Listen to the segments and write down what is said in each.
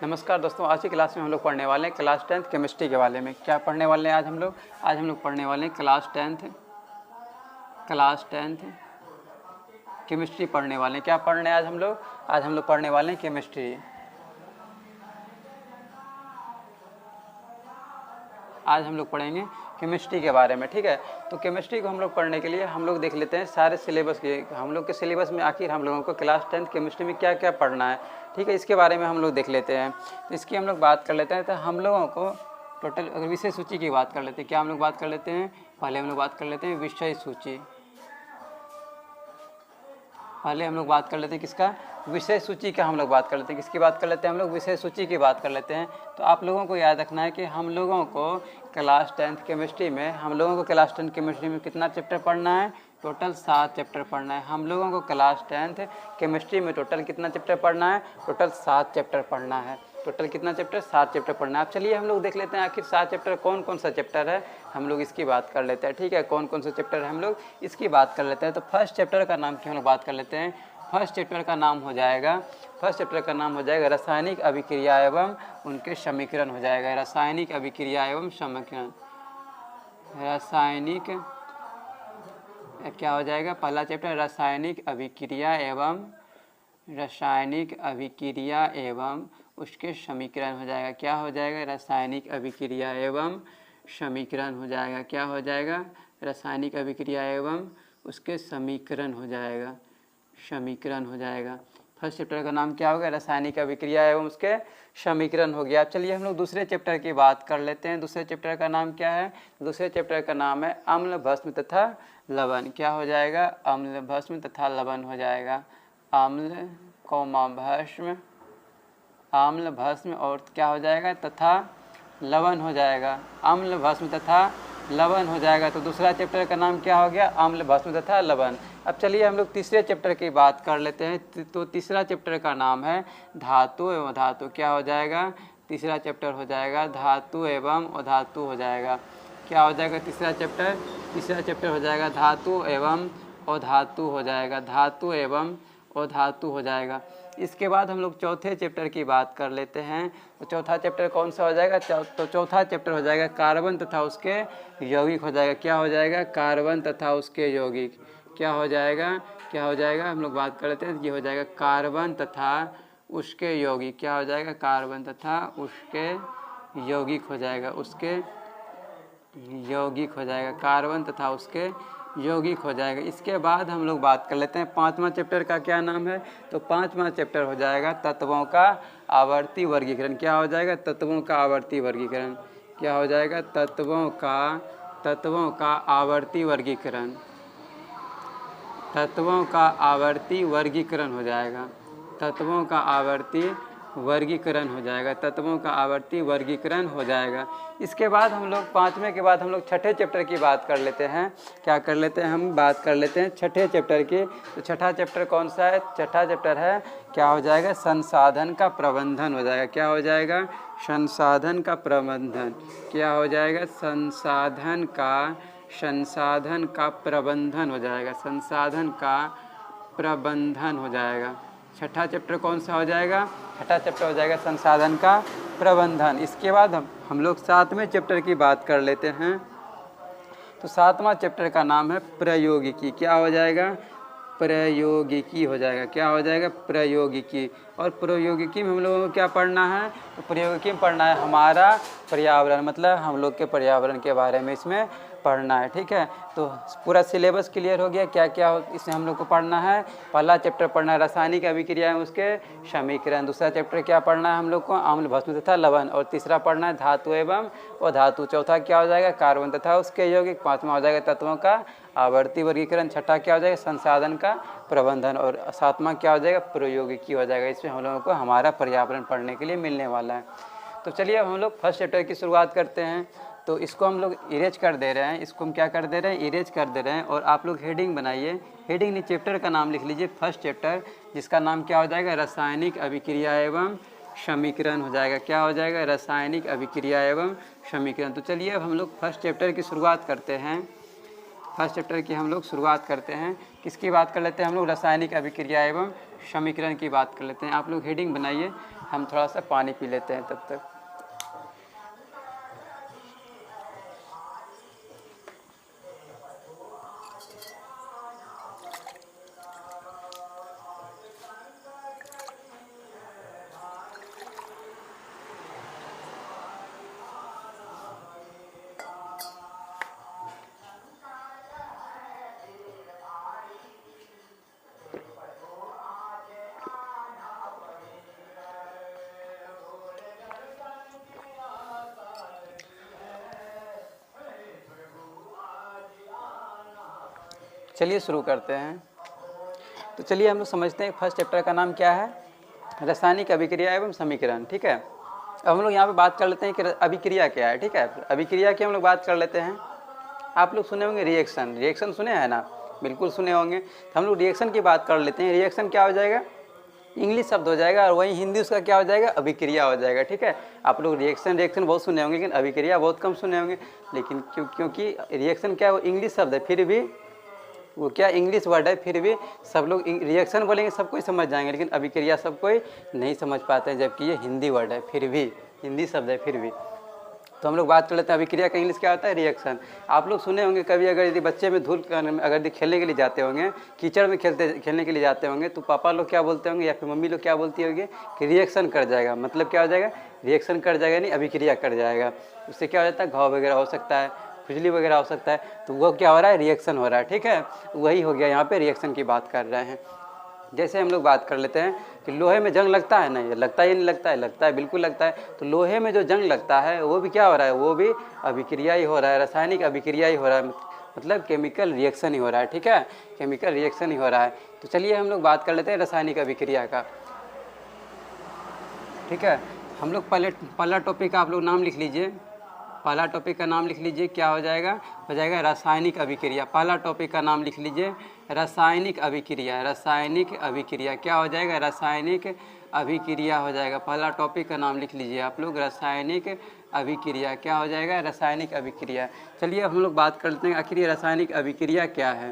नमस्कार दोस्तों, आज की क्लास में हम लोग पढ़ने वाले हैं क्लास 10th केमिस्ट्री के बारे में। क्या पढ़ने वाले हैं आज हम लोग पढ़ने वाले हैं क्लास 10th केमिस्ट्री पढ़ने वाले हैं। क्या पढ़ने हैं आज हम लोग पढ़ने वाले हैं केमिस्ट्री। आज हम लोग पढ़ेंगे केमिस्ट्री के बारे में, ठीक है। तो केमिस्ट्री को हम लोग पढ़ने के लिए हम लोग देख लेते हैं सारे सिलेबस के, हम लोग के सिलेबस में आखिर हम लोगों को क्लास 10th केमिस्ट्री में क्या क्या पढ़ना है, ठीक है। इसके बारे में हम लोग देख लेते हैं। तो इसकी हम लोग बात कर लेते हैं। तो हम लोगों को टोटल अगर विषय सूची की बात कर लेते हैं, क्या हम लोग बात कर लेते हैं, पहले हम लोग बात कर लेते हैं विषय सूची। पहले हम लोग बात कर लेते हैं किसका, विषय सूची का हम लोग बात कर लेते हैं। किसकी बात कर लेते हैं हम लोग, विषय सूची की बात कर लेते हैं। तो आप लोगों को याद रखना है कि हम लोगों को क्लास 10th केमिस्ट्री में कितना चैप्टर पढ़ना है, टोटल 7 चैप्टर पढ़ना है। हम लोगों को क्लास 10th केमिस्ट्री में टोटल कितना चैप्टर पढ़ना है, टोटल 7 चैप्टर पढ़ना है। टोटल कितना चैप्टर, 7 चैप्टर पढ़ना है। अब चलिए हम लोग देख लेते हैं आखिर 7 चैप्टर कौन कौन सा चैप्टर है, हम लोग इसकी बात कर लेते हैं, ठीक है। कौन कौन सा चैप्टर है हम लोग इसकी बात कर लेते हैं। तो फर्स्ट चैप्टर का नाम की हम लोग बात कर लेते हैं। फर्स्ट चैप्टर का नाम हो जाएगा रासायनिक अभिक्रिया एवं उनके समीकरण हो जाएगा। रासायनिक अभिक्रिया एवं समीकरण, रासायनिक क्या हो जाएगा, पहला चैप्टर रासायनिक अभिक्रिया एवं उसके समीकरण हो जाएगा। क्या हो जाएगा, रासायनिक अभिक्रिया एवं समीकरण हो जाएगा। क्या हो जाएगा, रासायनिक अभिक्रिया एवं उसके समीकरण हो जाएगा, समीकरण हो जाएगा। फर्स्ट चैप्टर का नाम क्या होगा, रासायनिक अभिक्रिया एवं उसके समीकरण हो गया। चलिए हम लोग दूसरे चैप्टर की बात कर लेते हैं। दूसरे चैप्टर का नाम क्या है, दूसरे चैप्टर का नाम है अम्ल भस्म तथा लवण। क्या हो जाएगा, अम्ल भस्म तथा लवण हो जाएगा। अम्ल भस्म और क्या हो जाएगा, तथा लवण हो जाएगा। अम्ल भस्म तथा लवण हो जाएगा। तो दूसरा चैप्टर का नाम क्या हो गया, अम्ल भस्म तथा लवण। अब चलिए हम लोग तीसरे चैप्टर की बात कर लेते हैं। तो तीसरा चैप्टर का नाम है धातु एवं अधातु। क्या हो जाएगा, तीसरा चैप्टर हो जाएगा धातु एवं अधातु हो जाएगा। क्या हो जाएगा, तीसरा चैप्टर हो जाएगा धातु एवं अधातु हो जाएगा, धातु एवं अधातु हो जाएगा। इसके बाद हम लोग चौथे चैप्टर की बात कर लेते हैं। तो चौथा चैप्टर कौन सा हो जाएगा, तो चौथा चैप्टर हो जाएगा कार्बन तथा उसके यौगिक हो जाएगा। क्या हो जाएगा, कार्बन तथा उसके यौगिक। क्या हो जाएगा हम लोग बात कर लेते हैं। ये हो जाएगा कार्बन तथा उसके यौगिक। क्या हो जाएगा, कार्बन तथा उसके यौगिक हो जाएगा, उसके यौगिक हो जाएगा, कार्बन तथा उसके यौगिक हो जाएगा। इसके बाद हम लोग बात कर लेते हैं पांचवा चैप्टर का क्या नाम है। तो पांचवा चैप्टर हो जाएगा तत्वों का आवर्ती वर्गीकरण। क्या हो जाएगा, तत्वों का आवर्ती वर्गीकरण। क्या हो जाएगा, तत्वों का आवर्ती वर्गीकरण, तत्वों का आवर्ती वर्गीकरण हो जाएगा, तत्वों का आवर्ती वर्गीकरण हो जाएगा, तत्वों का आवर्ती वर्गीकरण हो जाएगा। इसके बाद हम लोग पाँचवें के बाद हम लोग छठे चैप्टर की बात कर लेते हैं। क्या कर लेते हैं, हम बात कर लेते हैं छठे चैप्टर की। तो छठा चैप्टर कौन सा है, छठा चैप्टर है क्या हो जाएगा, संसाधन का प्रबंधन हो जाएगा। क्या हो जाएगा, संसाधन का प्रबंधन। क्या हो जाएगा, संसाधन का प्रबंधन हो जाएगा, संसाधन का प्रबंधन हो जाएगा। छठा चैप्टर कौन सा हो जाएगा, छठा चैप्टर हो जाएगा संसाधन का प्रबंधन। इसके बाद हम लोग सातवें चैप्टर की बात कर लेते हैं। तो सातवां चैप्टर का नाम है प्रयोगिकी। क्या हो जाएगा, प्रयोगिकी हो जाएगा। क्या हो जाएगा, प्रयोगिकी। और प्रयोगिकी में हम लोगों को क्या पढ़ना है, तो प्रयोगिकी में पढ़ना है हमारा पर्यावरण, मतलब हम लोग के पर्यावरण के बारे में इसमें पढ़ना है, ठीक है। तो पूरा सिलेबस क्लियर हो गया, क्या क्या इसमें हम लोग को पढ़ना है। पहला चैप्टर पढ़ना है रासायनिक अभिक्रिया है उसके समीकरण। दूसरा चैप्टर क्या पढ़ना है हम लोग को, अम्ल भस्म तथा लवण। और तीसरा पढ़ना है धातु एवं अधातु। चौथा क्या हो जाएगा, कार्बन तथा उसके यौगिक। पाँचवा हो जाएगा तत्वों का आवर्ती वर्गीकरण। छठा क्या हो जाएगा, संसाधन का प्रबंधन। और सातवां क्या हो जाएगा, प्रयोगिकी हो जाएगा। इसमें हम लोगों को हमारा पर्यावरण पढ़ने के लिए मिलने वाला है। तो चलिए अब हम लोग फर्स्ट चैप्टर की शुरुआत करते हैं। तो इसको हम लोग इरेज कर दे रहे हैं, इसको हम क्या कर दे रहे हैं, इरेज कर दे रहे हैं। और आप लोग हेडिंग बनाइए, हेडिंग नहीं चैप्टर का नाम लिख लीजिए, फर्स्ट चैप्टर, जिसका नाम क्या हो जाएगा, रासायनिक अभिक्रिया एवं समीकरण हो जाएगा। क्या हो जाएगा, रासायनिक अभिक्रिया एवं समीकरण। तो चलिए अब हम लोग फर्स्ट चैप्टर की शुरुआत करते हैं। फर्स्ट चैप्टर की हम लोग शुरुआत करते हैं। किसकी बात कर लेते हैं हम लोग, रासायनिक अभिक्रिया एवं समीकरण की बात कर लेते हैं। आप लोग हेडिंग बनाइए, हम थोड़ा सा पानी पी लेते हैं तब तक। चलिए शुरू करते हैं। तो चलिए हम लोग समझते हैं फर्स्ट चैप्टर का नाम क्या है, रासायनिक अभिक्रिया एवं समीकरण। ठीक है, अब हम लोग यहाँ पे बात कर लेते हैं कि अभिक्रिया क्या है। ठीक है, अभिक्रिया की हम लोग बात कर लेते हैं। आप लोग सुने होंगे रिएक्शन, रिएक्शन सुने हैं ना, बिल्कुल सुने होंगे। तो हम लोग रिएक्शन की बात कर लेते हैं। रिएक्शन क्या हो जाएगा, इंग्लिश शब्द हो जाएगा, और वहीं हिंदी उसका क्या हो जाएगा, अभिक्रिया हो जाएगा। ठीक है, आप लोग रिएक्शन बहुत सुने होंगे, लेकिन अभिक्रिया बहुत कम सुने होंगे। लेकिन क्योंकि रिएक्शन क्या है, वो इंग्लिश शब्द है, फिर भी वो क्या इंग्लिश वर्ड है, फिर भी सब लोग रिएक्शन बोलेंगे सब कोई समझ जाएंगे, लेकिन अभिक्रिया सब कोई नहीं समझ पाते हैं, जबकि ये हिंदी वर्ड है, फिर भी हिंदी शब्द है फिर भी। तो हम लोग बात कर लेते हैं अभिक्रिया का इंग्लिश क्या होता है, रिएक्शन। आप लोग सुने होंगे कभी, अगर यदि बच्चे में धूल अगर खेलने के लिए जाते होंगे, कीचड़ में खेलने के लिए जाते होंगे, तो पापा लोग क्या बोलते होंगे या फिर मम्मी लोग क्या बोलती होगी कि रिएक्शन कर जाएगा। मतलब क्या हो जाएगा, रिएक्शन कर जाएगा, नहीं अभिक्रिया कर जाएगा। उससे क्या हो जाता है, घाव वगैरह हो सकता है, खुजली वगैरह हो सकता है, तो वो क्या हो रहा है, रिएक्शन हो रहा है। ठीक है, वही हो गया, यहाँ पे रिएक्शन की बात कर रहे हैं। जैसे हम लोग बात कर लेते हैं कि लोहे में जंग लगता है, नहीं लगता ही नहीं लगता है, लगता है, बिल्कुल लगता है। तो लोहे में जो जंग लगता है वो भी क्या हो रहा है, वो भी अभिक्रिया ही हो रहा है, रासायनिक अभिक्रिया ही हो रहा है, मतलब केमिकल रिएक्शन ही हो रहा है। ठीक है, केमिकल रिएक्शन ही हो रहा है। तो चलिए हम लोग बात कर लेते हैं रासायनिक अभिक्रिया का। ठीक है, हम लोग पहला टॉपिक का आप लोग नाम लिख लीजिए, पहला टॉपिक का नाम लिख लीजिए, क्या हो जाएगा रासायनिक अभिक्रिया। पहला टॉपिक का नाम लिख लीजिए, रासायनिक अभिक्रिया। रासायनिक अभिक्रिया क्या हो जाएगा, रासायनिक अभिक्रिया हो जाएगा। पहला टॉपिक का नाम लिख लीजिए आप लोग, रासायनिक अभिक्रिया क्या हो जाएगा, रासायनिक अभिक्रिया। चलिए हम लोग बात करते हैं आखिर ये रासायनिक अभिक्रिया क्या है।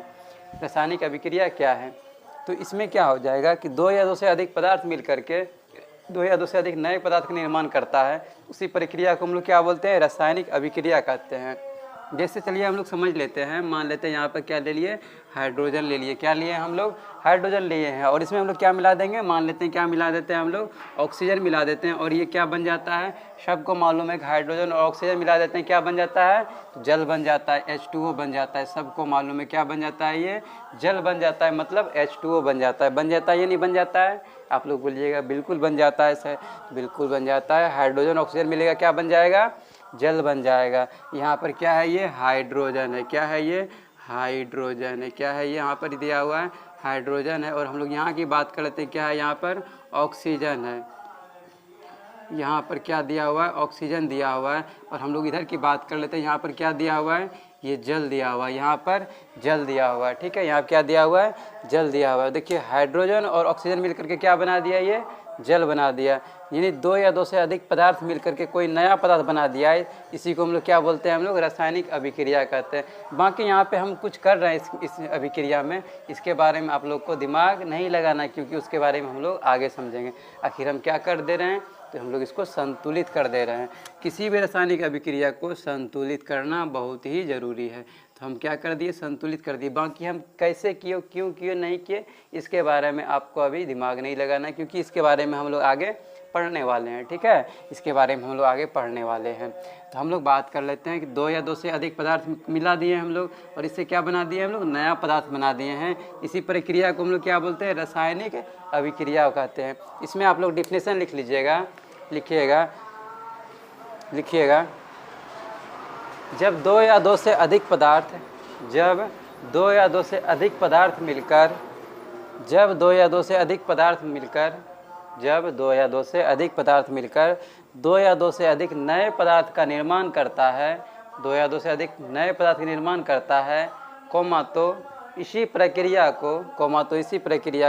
रासायनिक अभिक्रिया क्या है, तो इसमें क्या हो जाएगा कि दो या दो से अधिक पदार्थ मिल करके दो या दो से अधिक नए पदार्थ का निर्माण करता है, उसी प्रक्रिया को हम लोग क्या बोलते हैं, रासायनिक अभिक्रिया कहते हैं। जैसे चलिए हम लोग समझ लेते हैं, मान लेते हैं यहाँ पर क्या ले लिए, हाइड्रोजन ले लिए। क्या लिए हम लोग, हाइड्रोजन लिए हैं, और इसमें हम लोग क्या मिला देंगे, मान लेते हैं क्या मिला देते हैं हम लोग, ऑक्सीजन मिला देते हैं, और ये क्या बन जाता है, सबको मालूम है कि हाइड्रोजन और ऑक्सीजन मिला देते हैं क्या बन जाता है, तो जल बन जाता है, H2O बन जाता है। सबको मालूम है क्या बन जाता है, ये जल बन जाता है, मतलब H2O बन जाता है। बन जाता है या नहीं बन जाता है, आप लोग बोलिएगा बिल्कुल बन जाता है सर, बिल्कुल बन जाता है। हाइड्रोजन ऑक्सीजन मिलेगा, क्या बन जाएगा, जल बन जाएगा। यहाँ पर क्या है, ये हाइड्रोजन है, क्या है ये, हाइड्रोजन है, क्या है ये, यहाँ पर दिया हुआ है हाइड्रोजन है। और हम लोग यहाँ की बात कर लेते हैं, क्या है यहाँ पर, ऑक्सीजन है। यहाँ पर क्या दिया हुआ है, ऑक्सीजन दिया हुआ है। और हम लोग इधर की बात कर लेते हैं, यहाँ पर क्या दिया हुआ है, ये जल दिया हुआ है, यहाँ पर जल दिया हुआ है। ठीक है, यहाँ क्या दिया हुआ है, जल दिया हुआ है। देखिए हाइड्रोजन और ऑक्सीजन मिलकर के क्या बना दिया, ये जल बना दिया। यानी दो या दो से अधिक पदार्थ मिलकर के कोई नया पदार्थ बना दिया है, इसी को हम लोग क्या बोलते हैं, हम लोग रासायनिक अभिक्रिया कहते हैं। बाकी यहाँ पे हम कुछ कर रहे हैं इस अभिक्रिया में, इसके बारे में आप लोग को दिमाग नहीं लगाना, क्योंकि उसके बारे में हम लोग आगे समझेंगे। आखिर हम क्या कर दे रहे हैं, तो हम लोग इसको संतुलित कर दे रहे हैं। किसी भी रासायनिक अभिक्रिया को संतुलित करना बहुत ही ज़रूरी है, तो हम क्या कर दिए, संतुलित कर दिए। बाकी हम कैसे किए, क्यों किए, नहीं किए, इसके बारे में आपको अभी दिमाग नहीं लगाना, क्योंकि इसके बारे में हम लोग आगे पढ़ने वाले हैं। ठीक है, इसके बारे में हम लोग आगे पढ़ने वाले हैं। तो हम लोग बात कर लेते हैं कि दो या दो से अधिक पदार्थ मिला दिए हम लोग, और इससे क्या बना दिए हम लोग, नया पदार्थ बना दिए हैं। इसी प्रक्रिया को हम लोग क्या बोलते हैं, रासायनिक अभिक्रिया कहते हैं। इसमें आप लोग डिफिनेशन लिख लीजिएगा, लिखिएगा, जब दो या दो से अधिक पदार्थ मिलकर दो या दो से अधिक नए पदार्थ का निर्माण करता है, तो इसी प्रक्रिया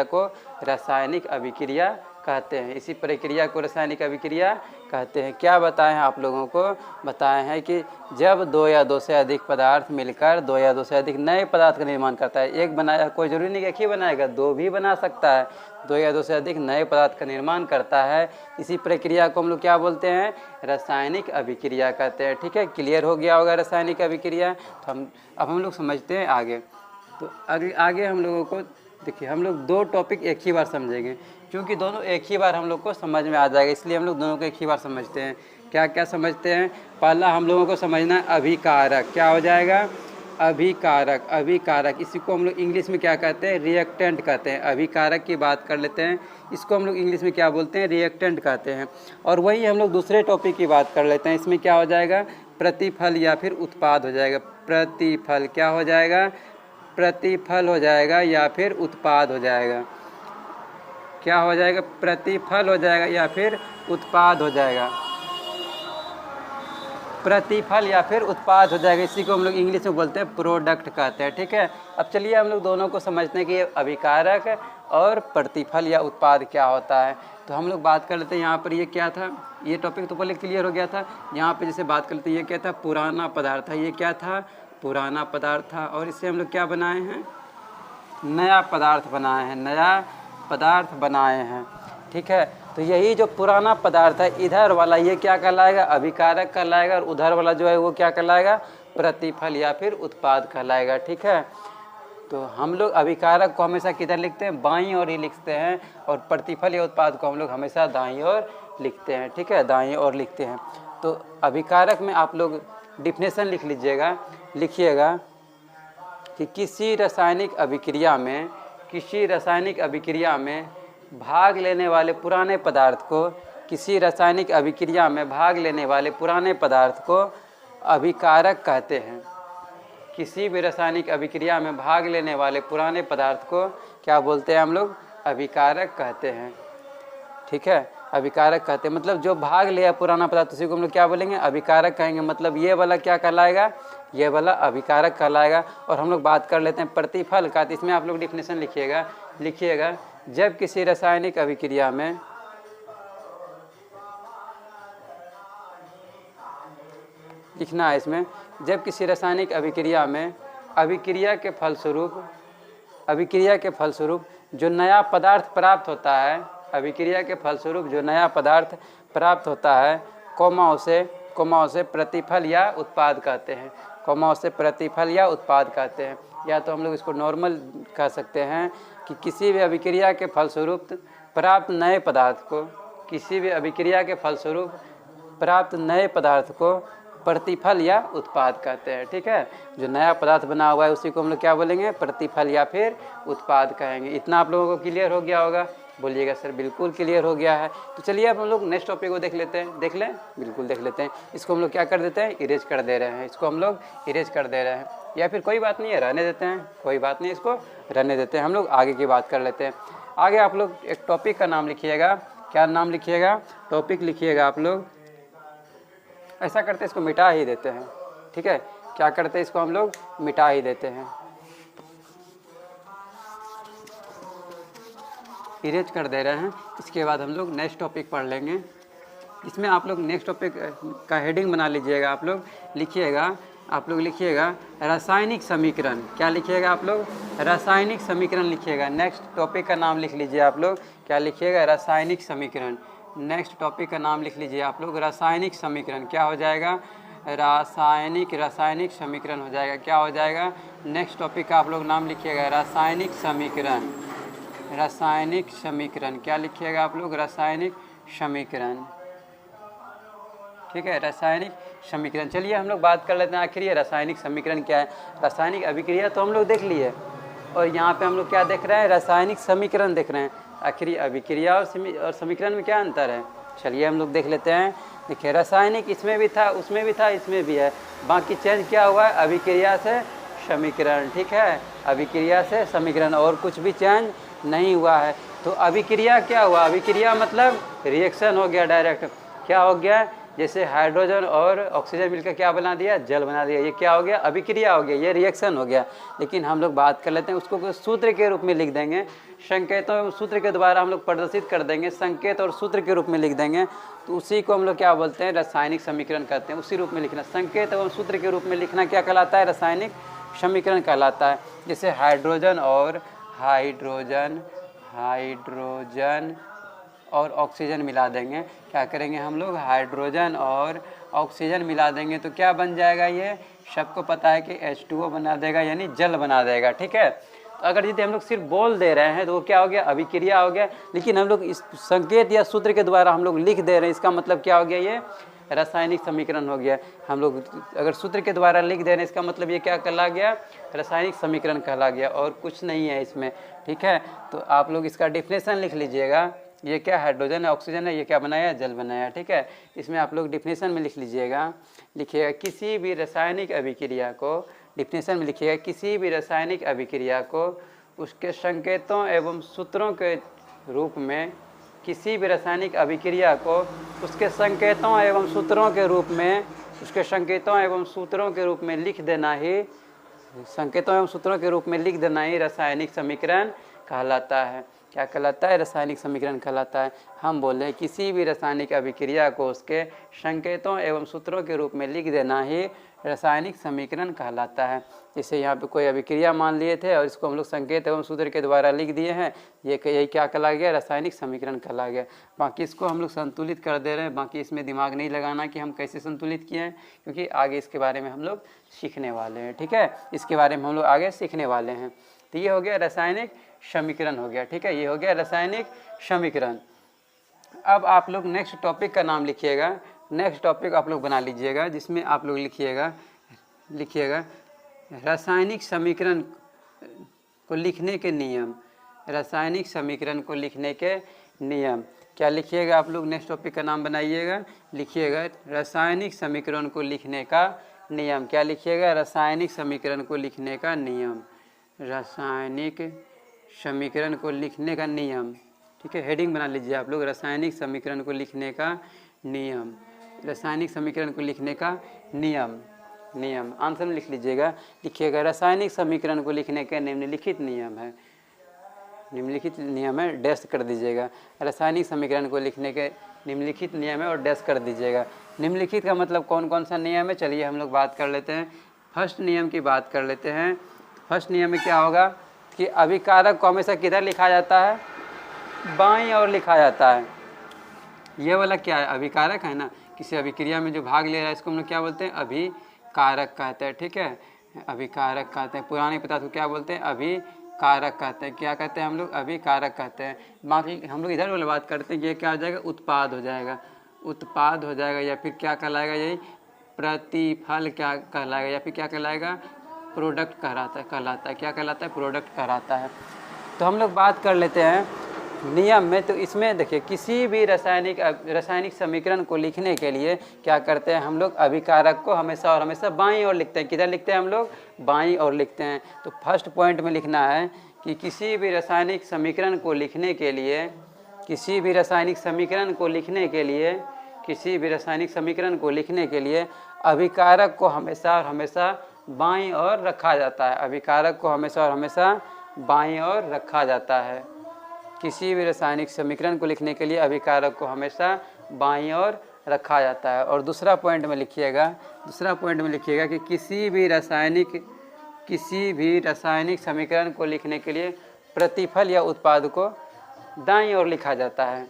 को रासायनिक अभिक्रिया कहते हैं। इसी प्रक्रिया को रासायनिक अभिक्रिया कहते हैं। क्या बताए हैं आप लोगों को? बताए हैं कि जब दो या दो से अधिक पदार्थ मिलकर दो या दो से अधिक नए पदार्थ का निर्माण करता है। एक बनाया, कोई जरूरी नहीं कि एक ही बनाएगा, दो भी बना सकता है। दो या दो से अधिक नए पदार्थ का निर्माण करता है, इसी प्रक्रिया को हम लोग क्या बोलते हैं? रासायनिक अभिक्रिया कहते हैं। ठीक है, क्लियर हो गया होगा रासायनिक अभिक्रिया। तो हम लोग समझते हैं आगे। तो आगे हम लोगों को देखिए, हम लोग दो टॉपिक एक ही बार समझेंगे, क्योंकि दोनों एक ही बार हम लोग को समझ में आ जाएगा, इसलिए हम लोग दोनों को एक ही बार समझते हैं। क्या क्या समझते हैं? पहला हम लोगों को समझना है अभिकारक। क्या हो जाएगा? अभिकारक। अभिकारक, इसी को हम लोग इंग्लिश में क्या कहते हैं? रिएक्टेंट कहते हैं। अभिकारक की बात कर लेते हैं, इसको हम लोग इंग्लिश में क्या बोलते हैं? रिएक्टेंट कहते हैं। और वही हम लोग दूसरे टॉपिक की बात कर लेते हैं। इसमें क्या हो जाएगा? प्रतिफल या फिर उत्पाद हो जाएगा। प्रतिफल क्या हो जाएगा? प्रतिफल हो जाएगा या फिर उत्पाद हो जाएगा। क्या हो जाएगा? प्रतिफल हो जाएगा या फिर उत्पाद हो जाएगा। प्रतिफल या फिर उत्पाद हो जाएगा, इसी को हम लोग इंग्लिश में बोलते हैं प्रोडक्ट कहते हैं। ठीक है, अब चलिए हम लोग दोनों को समझते हैं कि ये अभिकारक और प्रतिफल या उत्पाद क्या होता है। तो हम लोग बात कर लेते हैं यहाँ पर, ये क्या था? ये टॉपिक तो पहले क्लियर हो गया था। यहाँ पे जैसे बात कर लेते हैं, ये क्या था? पुराना पदार्थ था। ये क्या था? पुराना पदार्थ था। और इससे हम लोग क्या बनाए हैं? नया पदार्थ बनाए हैं। नया पदार्थ बनाए हैं। ठीक है, तो यही जो पुराना पदार्थ है, इधर वाला ये क्या कहलाएगा? अभिकारक कहलाएगा, और उधर वाला जो है वो क्या कहलाएगा? प्रतिफल या फिर उत्पाद कहलाएगा। ठीक है, तो हम लोग अभिकारक को हमेशा किधर लिखते हैं? बाईं ओर ही लिखते हैं, और प्रतिफल या उत्पाद को हम लोग हमेशा दाईं ओर लिखते हैं। ठीक है, दाईं ओर लिखते हैं। तो अभिकारक में आप लोग डिफिनेशन लिख लीजिएगा, लिखिएगा कि किसी रासायनिक अभिक्रिया में भाग लेने वाले पुराने पदार्थ को, किसी रासायनिक अभिक्रिया में भाग लेने वाले पुराने पदार्थ को अभिकारक कहते हैं। किसी भी रासायनिक अभिक्रिया में भाग लेने वाले पुराने पदार्थ को क्या बोलते हैं हम लोग? अभिकारक कहते हैं। ठीक है, अभिकारक कहते हैं, मतलब जो भाग लिया पुराना पदार्थ उसी को हम लोग क्या बोलेंगे? अभिकारक कहेंगे। मतलब ये वाला क्या कहलाएगा? ये वाला अभिकारक कहलाएगा। और हम लोग बात कर लेते हैं प्रतिफल का। तो इसमें आप लोग डिफिनेशन लिखिएगा, जब किसी रासायनिक अभिक्रिया में लिखना है, इसमें जब किसी रासायनिक अभिक्रिया में अभिक्रिया के फलस्वरूप जो नया पदार्थ प्राप्त होता है, अभिक्रिया के फलस्वरूप जो नया पदार्थ प्राप्त होता है, कोमा उसे प्रतिफल या उत्पाद कहते हैं। कोमा उसे प्रतिफल या उत्पाद कहते हैं। या तो हम लोग इसको नॉर्मल कह सकते हैं कि किसी भी अभिक्रिया के फलस्वरूप प्राप्त नए पदार्थ को प्रतिफल या उत्पाद कहते हैं। ठीक है, जो नया पदार्थ बना हुआ है उसी को हम लोग क्या बोलेंगे? प्रतिफल या फिर उत्पाद कहेंगे। इतना आप लोगों को क्लियर हो गया होगा? बोलिएगा सर बिल्कुल क्लियर हो गया है। तो चलिए अब हम लोग नेक्स्ट टॉपिक को देख लेते हैं। देख लें? बिल्कुल देख लेते हैं। इसको हम लोग क्या कर देते हैं? इरेज कर दे रहे हैं। इसको हम लोग इरेज कर दे रहे हैं, या फिर कोई बात नहीं है, रहने देते हैं, कोई बात नहीं, इसको रहने देते हैं। हम लोग आगे की बात कर लेते हैं। आगे आप लोग एक टॉपिक का नाम लिखिएगा। क्या नाम लिखिएगा? टॉपिक लिखिएगा आप लोग। ऐसा करते हैं, इसको मिटा ही देते हैं। ठीक है, क्या करते हैं? इसको हम लोग मिटा ही देते हैं, इरेज कर दे रहे हैं। इसके बाद हम लोग नेक्स्ट टॉपिक पढ़ लेंगे। इसमें आप लोग नेक्स्ट टॉपिक का हेडिंग बना लीजिएगा। आप लोग लिखिएगा रासायनिक समीकरण। क्या लिखिएगा आप लोग? रासायनिक समीकरण लिखिएगा। नेक्स्ट टॉपिक का नाम लिख लीजिए आप लोग। क्या लिखिएगा? रासायनिक समीकरण। नेक्स्ट टॉपिक का नाम लिख लीजिए आप लोग, रासायनिक समीकरण। क्या हो जाएगा? रासायनिक समीकरण हो जाएगा। क्या हो जाएगा? नेक्स्ट टॉपिक का आप लोग नाम लिखिएगा रासायनिक समीकरण। रासायनिक समीकरण। क्या लिखिएगा आप लोग? रासायनिक समीकरण। ठीक है, रासायनिक समीकरण। चलिए हम लोग बात कर लेते हैं आखिर ये रासायनिक समीकरण क्या है। रासायनिक अभिक्रिया तो हम लोग देख लिए, और यहाँ पे हम लोग क्या देख रहे हैं? रासायनिक समीकरण देख रहे हैं। आखिर अभिक्रिया और समीकरण में क्या अंतर है? चलिए हम लोग देख लेते हैं। देखिए, रासायनिक इसमें भी था, उसमें भी था, इसमें भी है। बाकी चेंज क्या हुआ है? अभिक्रिया से समीकरण। ठीक है, अभिक्रिया से समीकरण, और कुछ भी चेंज नहीं हुआ है। तो अभिक्रिया क्या हुआ? अभिक्रिया मतलब रिएक्शन हो गया डायरेक्ट। क्या हो गया? जैसे हाइड्रोजन और ऑक्सीजन मिलकर क्या बना दिया? जल बना दिया। ये क्या हो गया? अभिक्रिया हो गया, ये रिएक्शन हो गया। लेकिन हम लोग बात कर लेते हैं, उसको सूत्र के रूप में लिख देंगे। संकेतों एवं सूत्र के द्वारा हम लोग प्रदर्शित कर देंगे, संकेत और सूत्र के रूप में लिख देंगे, तो उसी को हम लोग क्या बोलते हैं, रासायनिक समीकरण कहते हैं। उसी रूप में लिखना, संकेत एवं सूत्र के रूप में लिखना क्या कहलाता है, रासायनिक समीकरण कहलाता है। जैसे हाइड्रोजन और ऑक्सीजन मिला देंगे, क्या करेंगे हम लोग, हाइड्रोजन और ऑक्सीजन मिला देंगे तो क्या बन जाएगा, ये सबको पता है कि H2O बना देगा, यानी जल बना देगा। ठीक है, तो अगर यदि हम लोग सिर्फ बोल दे रहे हैं तो वो क्या हो गया, अभिक्रिया हो गया। लेकिन हम लोग इस संकेत या सूत्र के द्वारा हम लोग लिख दे रहे हैं, इसका मतलब क्या हो गया, ये रासायनिक समीकरण हो गया। हम लोग अगर सूत्र के द्वारा लिख दे रहे हैं, इसका मतलब ये क्या कहला गया, रासायनिक समीकरण कहला गया, और कुछ नहीं है इसमें। ठीक है, तो आप लोग इसका डिफिनेशन लिख लीजिएगा, ये क्या हाइड्रोजन है, ऑक्सीजन है, ये क्या बनाया, जल बनाया। ठीक है, इसमें आप लोग डिफिनेशन में लिख लीजिएगा, लिखिएगा किसी भी रासायनिक अभिक्रिया को, डिफिनेशन में लिखिएगा किसी भी रासायनिक अभिक्रिया को उसके संकेतों एवं सूत्रों के रूप में, किसी भी रासायनिक अभिक्रिया को उसके संकेतों एवं सूत्रों के रूप में, उसके संकेतों एवं सूत्रों के रूप में लिख देना ही, संकेतों एवं सूत्रों के रूप में लिख देना ही रासायनिक समीकरण कहलाता है। क्या कहलाता है, रासायनिक समीकरण कहलाता है। हम बोल रहे हैं किसी भी रासायनिक अभिक्रिया को उसके संकेतों एवं सूत्रों के रूप में लिख देना ही रासायनिक समीकरण कहलाता है। जैसे यहाँ पे कोई अभिक्रिया मान लिए थे और इसको हम लोग संकेत एवं सूत्र के द्वारा लिख दिए हैं, यही क्या कहला गया, रासायनिक समीकरण कहला गया। बाकी इसको हम लोग संतुलित कर दे रहे हैं, बाकी इसमें दिमाग नहीं लगाना कि हम कैसे संतुलित किए हैं, क्योंकि आगे इसके बारे में हम लोग सीखने वाले हैं। ठीक है, इसके बारे में हम लोग आगे सीखने वाले हैं। तो ये हो गया रासायनिक समीकरण हो गया। ठीक है, ये हो गया रासायनिक समीकरण। अब आप लोग नेक्स्ट टॉपिक का नाम लिखिएगा, नेक्स्ट टॉपिक आप लोग बना लीजिएगा, जिसमें आप लोग लिखिएगा रासायनिक समीकरण को लिखने के नियम, रासायनिक समीकरण को लिखने के नियम। क्या लिखिएगा आप लोग, नेक्स्ट टॉपिक का नाम बनाइएगा, लिखिएगा रासायनिक समीकरण को लिखने का नियम। क्या लिखिएगा, रासायनिक समीकरण को लिखने का नियम, रासायनिक समीकरण को लिखने का नियम। ठीक है, हेडिंग बना लीजिए आप लोग, रासायनिक समीकरण को लिखने का नियम, रासायनिक समीकरण को लिखने का नियम। नियम आंसर में लिख लीजिएगा, लिखिएगा रासायनिक समीकरण को लिखने के निम्नलिखित नियम है, निम्नलिखित नियम है, डैश कर दीजिएगा। रासायनिक समीकरण को लिखने के निम्नलिखित नियम है और डैश कर दीजिएगा। निम्नलिखित का मतलब कौन कौन सा नियम है, चलिए हम लोग बात कर लेते हैं। फर्स्ट नियम की बात कर लेते हैं। फर्स्ट नियम में क्या होगा कि अभिकारक को हमेशा किधर लिखा जाता है, बाईं ओर लिखा जाता है। ये वाला क्या है, अभिकारक है ना, किसी अभिक्रिया में जो भाग ले रहा है इसको हम लोग क्या बोलते हैं, अभिकारक कहते हैं। ठीक है, अभिकारक कहते हैं। पुराने पदार्थ को क्या बोलते हैं, अभिकारक कहते हैं। क्या कहते हैं हम लोग, अभिकारक कहते हैं। बाकी हम लोग इधर वाली बात करते हैं, ये क्या हो जाएगा, उत्पाद हो जाएगा, उत्पाद हो जाएगा, या फिर क्या कहलाएगा, यही प्रतिफल क्या कहलाएगा, या फिर क्या कहलाएगा, प्रोडक्ट कहलाता है। क्या कहलाता है, प्रोडक्ट कहलाता है। तो हम लोग बात कर लेते हैं नियम में। तो इसमें देखिए किसी भी रासायनिक समीकरण को लिखने के लिए क्या करते हैं हम लोग, अभिकारक को हमेशा और हमेशा बाईं ओर लिखते हैं। किधर लिखते हैं हम लोग, बाईं ओर लिखते हैं। तो फर्स्ट पॉइंट में लिखना है कि किसी भी रासायनिक समीकरण को लिखने के लिए, किसी भी रासायनिक समीकरण को लिखने के लिए, किसी भी रासायनिक समीकरण को लिखने के लिए अभिकारक को हमेशा और हमेशा बाईं ओर रखा जाता है। अभिकारक को हमेशा और हमेशा बाईं ओर रखा जाता है। किसी भी रासायनिक समीकरण को लिखने के लिए अभिकारक को हमेशा बाईं ओर रखा जाता है। और दूसरा पॉइंट में लिखिएगा, दूसरा पॉइंट में लिखिएगा कि किसी भी रासायनिक समीकरण को लिखने के लिए प्रतिफल या उत्पाद को दाईं ओर लिखा जाता है।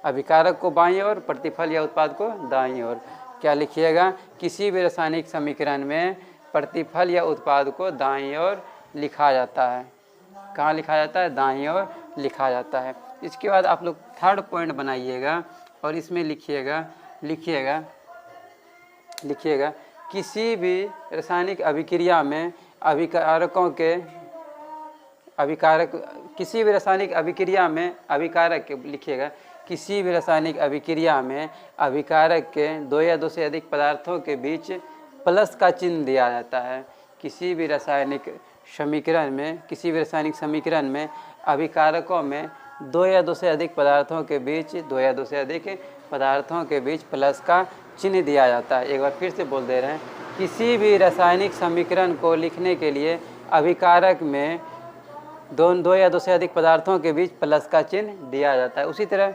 अभिकारक को बाईं ओर, प्रतिफल या उत्पाद को दाईं ओर। क्या लिखिएगा, किसी भी रासायनिक समीकरण में प्रतिफल या उत्पाद को दाईं ओर लिखा जाता है। कहाँ लिखा जाता है, दाईं ओर लिखा जाता है। इसके बाद आप लोग थर्ड पॉइंट बनाइएगा और इसमें लिखिएगा किसी भी रासायनिक अभिक्रिया में किसी भी रासायनिक अभिक्रिया में अभिकारक के लिखिएगा, किसी भी रासायनिक अभिक्रिया में अभिकारक के दो या दो से अधिक पदार्थों के बीच प्लस का चिन्ह दिया जाता है। किसी भी रासायनिक समीकरण में अभिकारकों में दो या दो से अधिक पदार्थों के बीच प्लस का चिन्ह दिया जाता है। एक बार फिर से बोल दे रहे हैं, किसी भी रासायनिक समीकरण को लिखने के लिए अभिकारक में दो या दो से अधिक पदार्थों के बीच प्लस का चिन्ह दिया जाता है। उसी तरह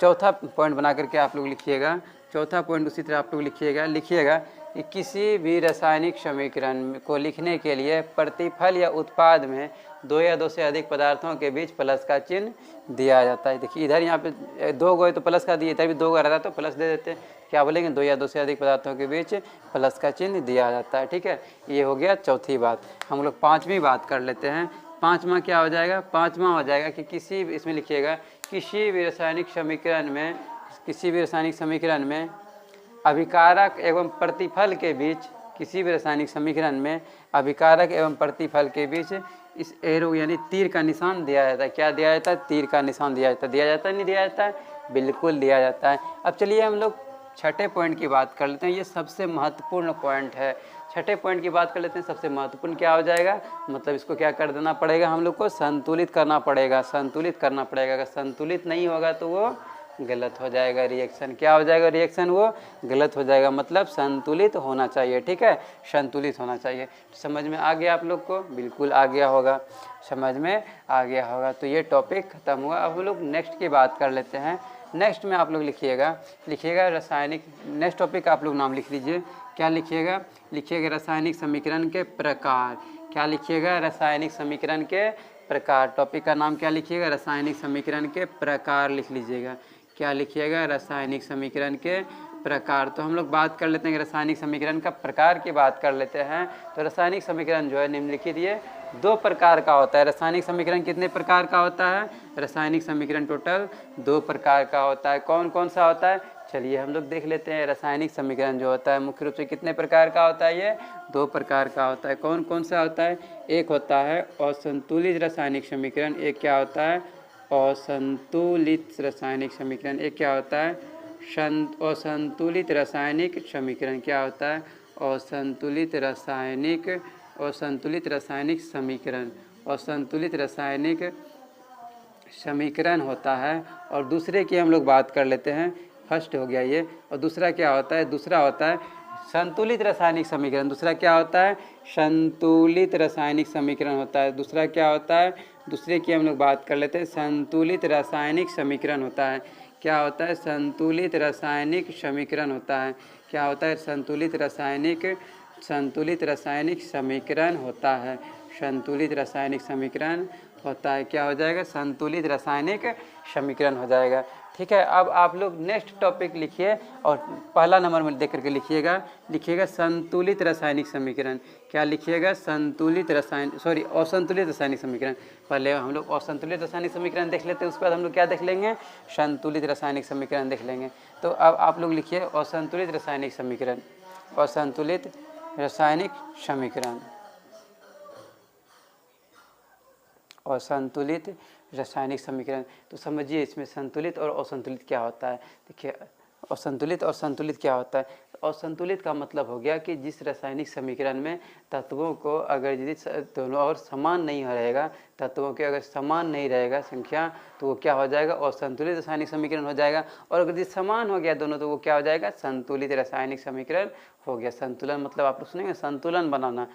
चौथा पॉइंट बना करके आप लोग लिखिएगा, चौथा पॉइंट उसी तरह आप लोग लिखिएगा कि किसी भी रासायनिक समीकरण को लिखने के लिए प्रतिफल या उत्पाद में दो या दो से अधिक पदार्थों के बीच प्लस का चिन्ह दिया जाता है। देखिए इधर यहाँ पे दो गो तो प्लस का दिए, इधर भी दो गो रहता तो प्लस दे देते। क्या बोलेंगे? दो या दो से अधिक पदार्थों के बीच प्लस का चिन्ह दिया जाता है। ठीक है, ये हो गया चौथी बात। हम लोग पाँचवीं बात कर लेते हैं। पाँचवा क्या हो जाएगा? पाँचवा हो जाएगा कि किसी, इसमें लिखिएगा, किसी भी रासायनिक समीकरण में अभिकारक एवं प्रतिफल के बीच, किसी भी रासायनिक समीकरण में अभिकारक एवं प्रतिफल के बीच इस एरो यानी तीर का निशान दिया जाता है। क्या दिया जाता है? तीर का निशान दिया जाता है। दिया जाता है नहीं दिया जाता है? बिल्कुल दिया जाता है। अब चलिए हम लोग छठे पॉइंट की बात कर लेते हैं। ये सबसे महत्वपूर्ण पॉइंट है। छठे पॉइंट की बात कर लेते हैं। सबसे महत्वपूर्ण क्या हो जाएगा? मतलब इसको क्या कर देना पड़ेगा? हम लोग को संतुलित करना पड़ेगा, संतुलित करना पड़ेगा। अगर संतुलित नहीं होगा तो वो गलत हो जाएगा रिएक्शन। क्या हो जाएगा? रिएक्शन वो गलत हो जाएगा। मतलब संतुलित होना चाहिए। ठीक है, संतुलित होना चाहिए। समझ में आ गया आप लोग को? बिल्कुल आ गया होगा, समझ में आ गया होगा। तो ये टॉपिक खत्म हुआ। अब हम लोग नेक्स्ट की बात कर लेते हैं। नेक्स्ट में आप लोग लिखिएगा रासायनिक, नेक्स्ट टॉपिक आप लोग नाम लिख लीजिए। क्या लिखिएगा? लिखिएगा रासायनिक समीकरण के प्रकार। क्या लिखिएगा? रासायनिक समीकरण के प्रकार। टॉपिक का नाम क्या लिखिएगा? रासायनिक समीकरण के प्रकार लिख लीजिएगा। क्या लिखिएगा? रासायनिक समीकरण के प्रकार। तो हम लोग बात कर लेते हैं कि रासायनिक समीकरण का प्रकार की बात कर लेते हैं। तो रासायनिक समीकरण जो है निम्नलिखित ये दो प्रकार का होता है। रासायनिक समीकरण कितने प्रकार का होता है? रासायनिक समीकरण टोटल दो प्रकार का होता है। कौन कौन सा होता है? चलिए हम लोग देख लेते हैं। रासायनिक समीकरण जो होता है मुख्य रूप से कितने प्रकार का होता है? ये दो प्रकार का होता है। कौन कौन सा होता है? एक होता है असंतुलित रासायनिक समीकरण। एक क्या होता है? असंतुलित रासायनिक समीकरण। एक क्या होता है? असंतुलित रासायनिक समीकरण। क्या होता है? असंतुलित रासायनिक समीकरण। असंतुलित रासायनिक समीकरण होता है। और दूसरे की हम लोग बात कर लेते हैं। फर्स्ट हो गया ये। और दूसरा क्या होता है? दूसरा होता है संतुलित रासायनिक समीकरण। दूसरा क्या होता है? संतुलित रासायनिक समीकरण होता है। दूसरा क्या होता है? दूसरे की हम लोग बात कर लेते हैं। संतुलित रासायनिक समीकरण होता है। क्या होता है? संतुलित रासायनिक समीकरण होता है। क्या होता है? संतुलित रासायनिक समीकरण होता है। संतुलित रासायनिक समीकरण होता है। क्या हो जाएगा? संतुलित रासायनिक समीकरण हो जाएगा। ठीक है, अब आप लोग नेक्स्ट टॉपिक लिखिए और पहला नंबर में देख करके लिखिएगा संतुलित रासायनिक समीकरण। क्या लिखिएगा? असंतुलित रासायनिक समीकरण। पहले हम लोग असंतुलित रासायनिक समीकरण देख लेते हैं, उसके बाद हम लोग क्या देख लेंगे? संतुलित रासायनिक समीकरण देख लेंगे। तो अब आप लोग लिखिए असंतुलित रासायनिक समीकरण। असंतुलित रासायनिक समीकरण। असंतुलित रासायनिक समीकरण। तो समझिए इसमें संतुलित और असंतुलित क्या होता है। देखिए असंतुलित और संतुलित क्या होता है? असंतुलित का मतलब हो गया कि जिस रासायनिक समीकरण में तत्वों को अगर यदि दोनों और समान नहीं रहेगा, तत्वों के अगर समान नहीं रहेगा संख्या, तो वो क्या हो जाएगा? असंतुलित रासायनिक समीकरण हो जाएगा। और अगर यदि समान हो गया दोनों, तो वो क्या हो जाएगा? संतुलित रासायनिक समीकरण हो गया। संतुलन मतलब आप लोग सुनेंगे संतुलन बनाना।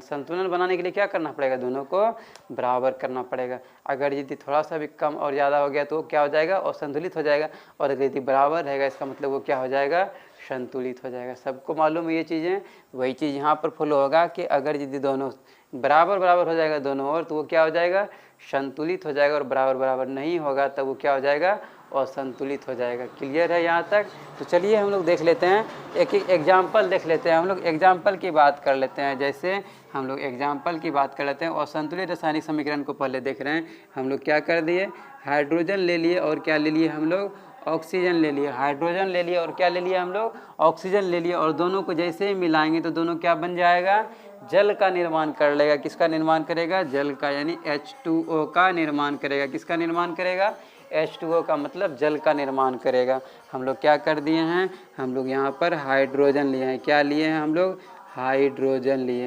संतुलन बनाने के लिए क्या करना पड़ेगा? दोनों को बराबर करना पड़ेगा। अगर यदि थोड़ा सा भी कम और ज़्यादा हो गया तो वो क्या हो जाएगा? असंतुलित हो जाएगा। और अगर यदि बराबर रहेगा इसका मतलब वो क्या हो जाएगा? संतुलित हो जाएगा। सबको मालूम है ये चीज़ें। वही चीज़ यहाँ पर फॉलो होगा कि अगर यदि दोनों बराबर हो जाएगा दोनों ओर, तो वो क्या हो जाएगा? संतुलित हो जाएगा। और बराबर नहीं होगा तब वो क्या हो जाएगा? असंतुलित हो जाएगा। क्लियर है यहाँ तक? तो चलिए हम लोग देख लेते हैं, एक एग्जाम्पल देख लेते हैं। हम लोग एग्जाम्पल की बात कर लेते हैं। जैसे हम लोग एग्जाम्पल की बात कर लेते हैं। असंतुलित रासायनिक समीकरण को पहले देख रहे हैं। हम लोग क्या कर दिए? हाइड्रोजन ले लिए और क्या ले लिए हम लोग? ऑक्सीजन ले लिए। हाइड्रोजन ले लिए और क्या ले लिए हम लोग? ऑक्सीजन ले लिए। और दोनों को जैसे ही मिलाएंगे तो दोनों क्या बन जाएगा? जल का निर्माण कर लेगा। किसका निर्माण करेगा? जल का, यानी H2O का निर्माण करेगा। किसका निर्माण करेगा? H2O का मतलब जल का निर्माण करेगा। हम लोग क्या कर दिए हैं? हम लोग यहाँ पर हाइड्रोजन लिए हैं। क्या लिए हैं हम लोग? हाइड्रोजन लिए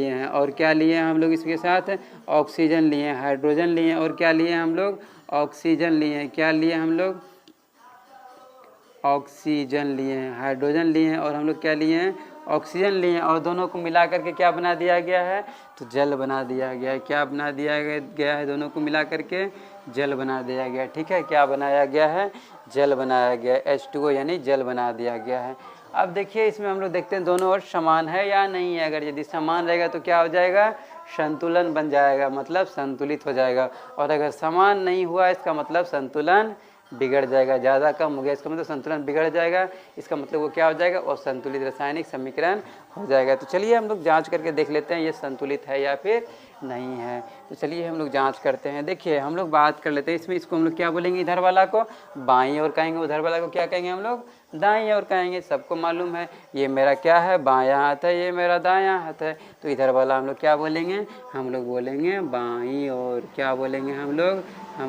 हैं। और क्या लिए हैं हम लोग? इसके साथ ऑक्सीजन लिए हैं। हाइड्रोजन लिए हैं और क्या लिए हैं हम लोग? ऑक्सीजन लिए हैं। क्या लिए हम लोग? ऑक्सीजन लिए हैं। हाइड्रोजन लिए हैं और हम लोग क्या लिए हैं? ऑक्सीजन लिए और दोनों को मिला करके क्या बना दिया गया है, तो जल बना दिया गया है। क्या बना दिया गया है, दोनों को मिला करके जल बना दिया गया, ठीक है। क्या बनाया गया है, जल बनाया गया, H2O यानी जल बना दिया गया है। अब देखिए इसमें हम लोग देखते हैं दोनों ओर समान है या नहीं है। अगर यदि समान रहेगा तो क्या हो जाएगा, संतुलन बन जाएगा, मतलब संतुलित हो जाएगा। और अगर समान नहीं हुआ इसका मतलब संतुलन बिगड़ जाएगा, ज़्यादा कम हो गया इसका मतलब संतुलन बिगड़ जाएगा, इसका मतलब वो क्या हो जाएगा, और संतुलित रासायनिक समीकरण हो जाएगा। तो चलिए हम लोग जांच करके देख लेते हैं ये संतुलित है या फिर नहीं है। तो चलिए हम लोग जांच करते हैं। देखिए हम लोग बात कर लेते हैं इसमें, इसको हम लोग क्या बोलेंगे, इधर वाला को बाईं ओर कहेंगे, उधर वाला को क्या कहेंगे हम लोग, दाईं ओर कहेंगे। सबको मालूम है ये मेरा क्या है, बायां हाथ है, ये मेरा दायां हाथ है। तो इधर वाला हम लोग क्या बोलेंगे, हम लोग बोलेंगे बाईं ओर। क्या बोलेंगे हम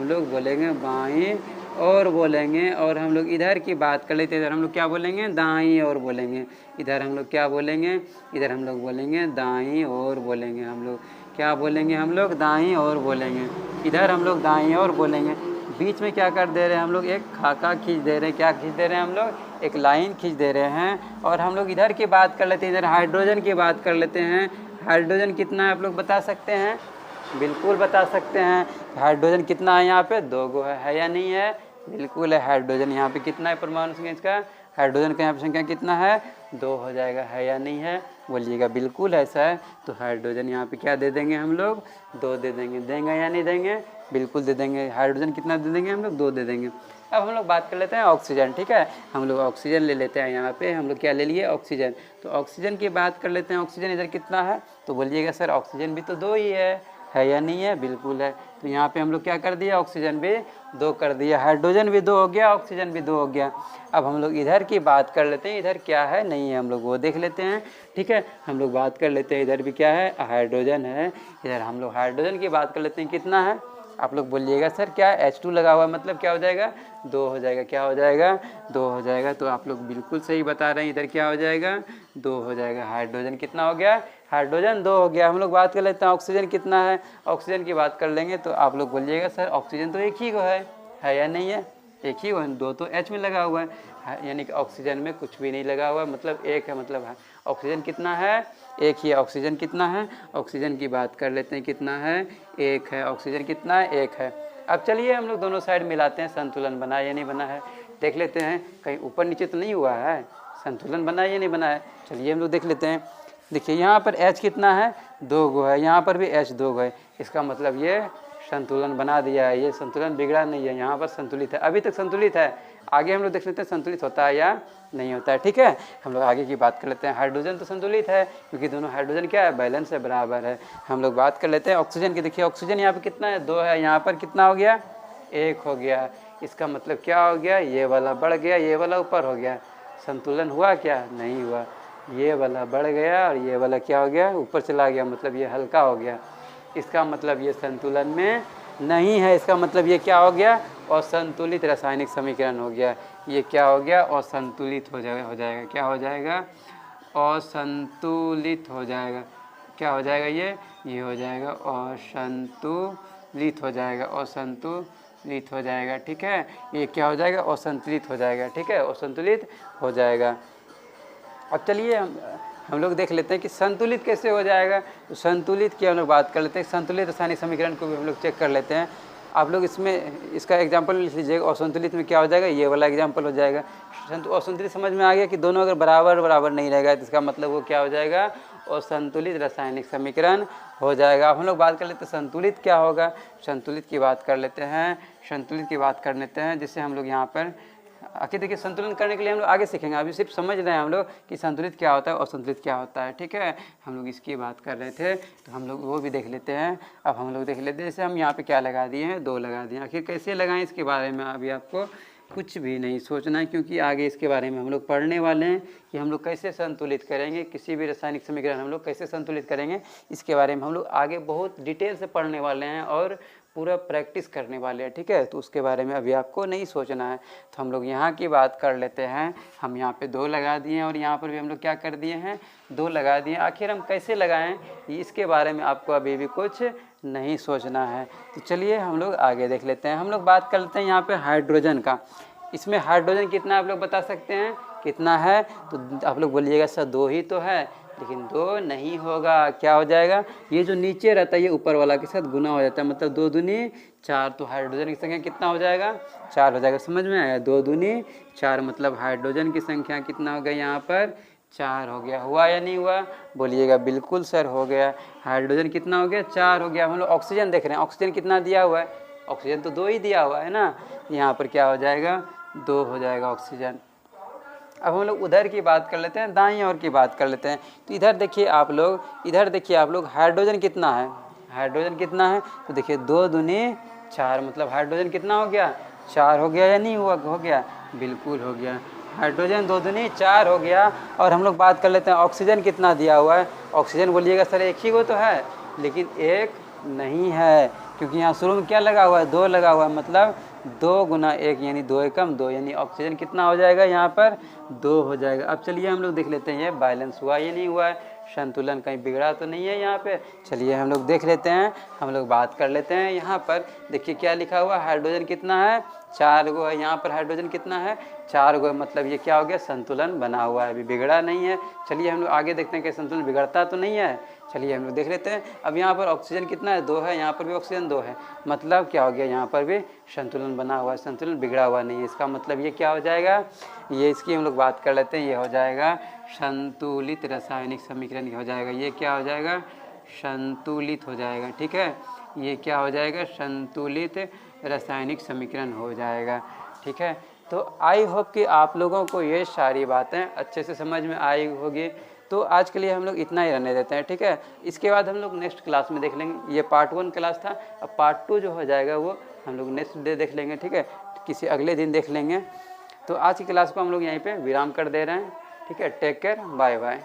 लोग बोलेंगे बाईं और बोलेंगे। और हम लोग इधर की बात कर लेते हैं, इधर हम लोग क्या बोलेंगे, दाईं ओर बोलेंगे। इधर हम लोग क्या बोलेंगे, इधर हम लोग बोलेंगे दाईं ओर बोलेंगे। हम लोग क्या बोलेंगे, हम लोग दाईं ओर बोलेंगे। इधर हम लोग दाईं ओर बोलेंगे। बीच में क्या कर दे रहे हैं हम लोग, एक खाका खींच दे रहे हैं। क्या खींच दे रहे हैं हम लोग, एक लाइन खींच दे रहे हैं। और हम लोग इधर की बात कर लेते हैं, इधर हाइड्रोजन की बात कर लेते हैं। हाइड्रोजन कितना है आप लोग बता सकते हैं, बिल्कुल बता सकते हैं। हाइड्रोजन कितना है यहाँ पे, 2 गो है या नहीं है, बिल्कुल है। हाइड्रोजन यहाँ पे कितना है परमाणु संख्या इसका, हाइड्रोजन का यहाँ पे संख्या कितना है, 2 हो जाएगा, है या नहीं है, बोलिएगा। बिल्कुल ऐसा है। तो हाइड्रोजन यहाँ पे क्या दे देंगे हम लोग, 2 दे देंगे। देंगे या नहीं देंगे, बिल्कुल दे देंगे। हाइड्रोजन कितना दे देंगे हम लोग, 2 दे देंगे। अब हम लोग बात कर लेते हैं ऑक्सीजन, ठीक है। हम लोग ऑक्सीजन ले लेते हैं, यहाँ पे हम लोग क्या ले लिए, ऑक्सीजन। तो ऑक्सीजन की बात कर लेते हैं, ऑक्सीजन इधर कितना है, तो बोलिएगा सर ऑक्सीजन भी तो 2 ही है या नहीं है, बिल्कुल है। तो यहाँ पे हम लोग क्या कर दिया, ऑक्सीजन भी 2 कर दिया, हाइड्रोजन भी 2 हो गया, ऑक्सीजन भी 2 हो गया। अब हम लोग इधर की बात कर लेते हैं, इधर क्या है नहीं है, हम लोग वो देख लेते हैं, ठीक है। हम लोग बात कर लेते हैं इधर भी क्या है, हाइड्रोजन है। इधर हम लोग हाइड्रोजन की बात कर लेते हैं, कितना है, आप लोग बोलिएगा सर क्या H2 लगा हुआ है, मतलब क्या हो जाएगा, 2 हो जाएगा। क्या हो जाएगा, 2 हो जाएगा। तो आप लोग बिल्कुल सही बता रहे हैं, इधर क्या हो जाएगा, 2 हो जाएगा। हाइड्रोजन कितना हो गया, हाइड्रोजन 2 हो गया। हम लोग बात कर लेते हैं ऑक्सीजन कितना है, ऑक्सीजन की बात कर लेंगे। तो आप लोग बोलिएगा सर ऑक्सीजन तो एक ही को है या नहीं है, एक ही है, 2 तो H में लगा हुआ है, यानी कि ऑक्सीजन में कुछ भी नहीं लगा हुआ, मतलब एक है, मतलब है। ऑक्सीजन कितना है, एक ही है। ऑक्सीजन कितना है, ऑक्सीजन की बात कर लेते हैं, कितना है, एक है। ऑक्सीजन कितना है, एक है। अब चलिए हम लोग दोनों साइड मिलाते हैं, संतुलन बना या नहीं बना है, देख लेते हैं। कहीं ऊपर नीचे तो नहीं हुआ है, संतुलन बना या नहीं बना है, चलिए हम लोग देख लेते हैं। देखिए यहाँ पर H कितना है, 2 गो है, यहाँ पर भी H 2 गो है, इसका मतलब ये संतुलन बना दिया है, ये संतुलन बिगड़ा नहीं है, यहाँ पर संतुलित है, अभी तक संतुलित है। आगे हम लोग देख लेते हैं संतुलित होता है या नहीं होता है, ठीक है। हम लोग आगे की बात कर लेते हैं। हाइड्रोजन तो संतुलित है, क्योंकि दोनों हाइड्रोजन क्या है, बैलेंस है, बराबर है। हम लोग बात कर लेते हैं ऑक्सीजन की। देखिए ऑक्सीजन यहाँ पर कितना है, 2 है, यहाँ पर कितना हो गया, 1 हो गया। इसका मतलब क्या हो गया, ये वाला बढ़ गया, ये वाला ऊपर हो गया। संतुलन हुआ क्या, नहीं हुआ। ये वाला बढ़ गया और ये वाला क्या हो गया, ऊपर चला गया, मतलब ये हल्का हो गया। इसका मतलब ये संतुलन में नहीं है, इसका मतलब ये क्या हो गया, असंतुलित रासायनिक समीकरण हो गया। ये क्या हो गया, असंतुलित हो जाएगा। क्या हो जाएगा, असंतुलित हो जाएगा। क्या हो जाएगा, ये हो जाएगा असंतुलित हो जाएगा, असंतुलित हो जाएगा, ठीक है। ये क्या हो जाएगा, असंतुलित हो जाएगा, ठीक है, असंतुलित हो जाएगा। अब चलिए हम लोग देख लेते हैं कि संतुलित कैसे हो जाएगा। तो संतुलित की हम लोग बात कर लेते हैं, संतुलित रासायनिक समीकरण को भी हम लोग चेक कर लेते हैं। आप लोग इसमें इसका एग्जांपल लिख लीजिएगा। असंतुलित में क्या हो जाएगा, ये वाला एग्जांपल हो जाएगा। असंतुलित समझ में आ गया कि दोनों अगर बराबर नहीं रहेगा तो इसका मतलब वो क्या हो जाएगा, असंतुलित रासायनिक समीकरण हो जाएगा। अब हम लोग बात कर लेते हैं संतुलित क्या होगा। संतुलित की बात कर लेते हैं, संतुलित की बात कर लेते हैं, जिससे हम लोग यहाँ पर आखिर देखिए संतुलन करने के लिए हम लोग आगे सीखेंगे, अभी सिर्फ समझ रहे हैं हम लोग कि संतुलित क्या होता है और असंतुलित क्या होता है, ठीक है। हम लोग इसकी बात कर रहे थे तो हम लोग वो भी देख लेते हैं। अब हम लोग देख लेते हैं, जैसे हम यहाँ पे क्या लगा दिए हैं, 2 लगा दिए। आखिर कैसे लगाएं इसके बारे में अभी आपको कुछ भी नहीं सोचना है, क्योंकि आगे इसके बारे में हम लोग पढ़ने वाले हैं कि हम लोग कैसे संतुलित करेंगे, किसी भी रासायनिक समीकरण हम लोग कैसे संतुलित करेंगे, इसके बारे में हम लोग आगे बहुत डिटेल से पढ़ने वाले हैं और पूरा प्रैक्टिस करने वाले हैं, ठीक है। तो उसके बारे में अभी आपको नहीं सोचना है। तो हम लोग यहाँ की बात कर लेते हैं। हम यहाँ पे 2 लगा दिए हैं और यहाँ पर भी हम लोग क्या कर दिए हैं, 2 लगा दिए। आखिर हम कैसे लगाएं इसके बारे में आपको अभी भी कुछ नहीं सोचना है। तो चलिए हम लोग आगे देख लेते हैं। हम लोग बात कर लेते हैं यहाँ पे हाइड्रोजन का। इसमें हाइड्रोजन कितना आप लोग बता सकते हैं, कितना है, तो आप लोग बोलिएगा सर 2 ही तो है, लेकिन 2 नहीं होगा, क्या हो जाएगा, ये जो नीचे रहता है ये ऊपर वाला के साथ गुना हो जाता है, मतलब 2 दूनी 4, तो हाइड्रोजन की संख्या कितना हो जाएगा, 4 हो जाएगा। समझ में आया, 2 दूनी 4 मतलब हाइड्रोजन की संख्या कितना हो गया यहाँ पर, 4 हो गया। हुआ या नहीं हुआ, बोलिएगा बिल्कुल सर हो गया। हाइड्रोजन कितना हो गया, 4 हो गया। हम लोग ऑक्सीजन देख रहे हैं, ऑक्सीजन कितना दिया हुआ है, ऑक्सीजन तो 2 ही दिया हुआ है ना, यहाँ पर क्या हो जाएगा, 2 हो जाएगा ऑक्सीजन। अब हम लोग उधर की बात कर लेते हैं, दाईं ओर की बात कर लेते हैं। तो इधर देखिए आप लोग, इधर देखिए आप लोग, हाइड्रोजन कितना है, हाइड्रोजन कितना है, तो देखिए 2 दूनी 4 मतलब हाइड्रोजन कितना हो गया, 4 हो गया या नहीं हुआ, हो गया, बिल्कुल हो गया। हाइड्रोजन 2 दूनी 4 हो गया। और हम लोग बात कर लेते हैं ऑक्सीजन कितना दिया हुआ है। ऑक्सीजन बोलिएगा सर एक ही वो तो है, लेकिन एक नहीं है, क्योंकि यहाँ शुरू में क्या लगा हुआ है, 2 लगा हुआ है, मतलब 2 गुना 1 यानी 2 एकम 2, यानी ऑक्सीजन कितना हो जाएगा यहाँ पर, 2 हो जाएगा। अब चलिए हम लोग देख लेते हैं ये बैलेंस हुआ या नहीं हुआ है, संतुलन कहीं बिगड़ा तो नहीं है यहाँ पे। चलिए हम लोग देख लेते हैं, हम लोग बात कर लेते हैं। यहाँ पर देखिए क्या लिखा हुआ, हाइड्रोजन कितना है, 4 गो है, यहाँ पर हाइड्रोजन कितना है, 4 गो, मतलब ये क्या हो गया, संतुलन बना हुआ है, अभी बिगड़ा नहीं है। चलिए हम लोग आगे देखते हैं कि संतुलन बिगड़ता तो नहीं है। चलिए हम लोग देख लेते हैं। अब यहाँ पर ऑक्सीजन कितना है, 2 है, यहाँ पर भी ऑक्सीजन 2 है, मतलब क्या हो गया, यहाँ पर भी संतुलन बना हुआ है, संतुलन बिगड़ा हुआ नहीं है। इसका मतलब ये क्या हो जाएगा, ये इसकी हम लोग बात कर लेते हैं, ये हो जाएगा संतुलित रासायनिक समीकरण हो जाएगा। ये क्या हो जाएगा, संतुलित हो जाएगा, ठीक है, ये क्या हो जाएगा, संतुलित रासायनिक समीकरण हो जाएगा, ठीक है। तो आई होप कि आप लोगों को ये सारी बातें अच्छे से समझ में आई होगी। तो आज के लिए हम लोग इतना ही रहने देते हैं, ठीक है। इसके बाद हम लोग नेक्स्ट क्लास में देख लेंगे। ये पार्ट 1 क्लास था, अब पार्ट 2 जो हो जाएगा वो हम लोग नेक्स्ट डे देख लेंगे, ठीक है, किसी अगले दिन देख लेंगे। तो आज की क्लास को हम लोग यहीं पे विराम कर दे रहे हैं, ठीक है। Take care, bye bye.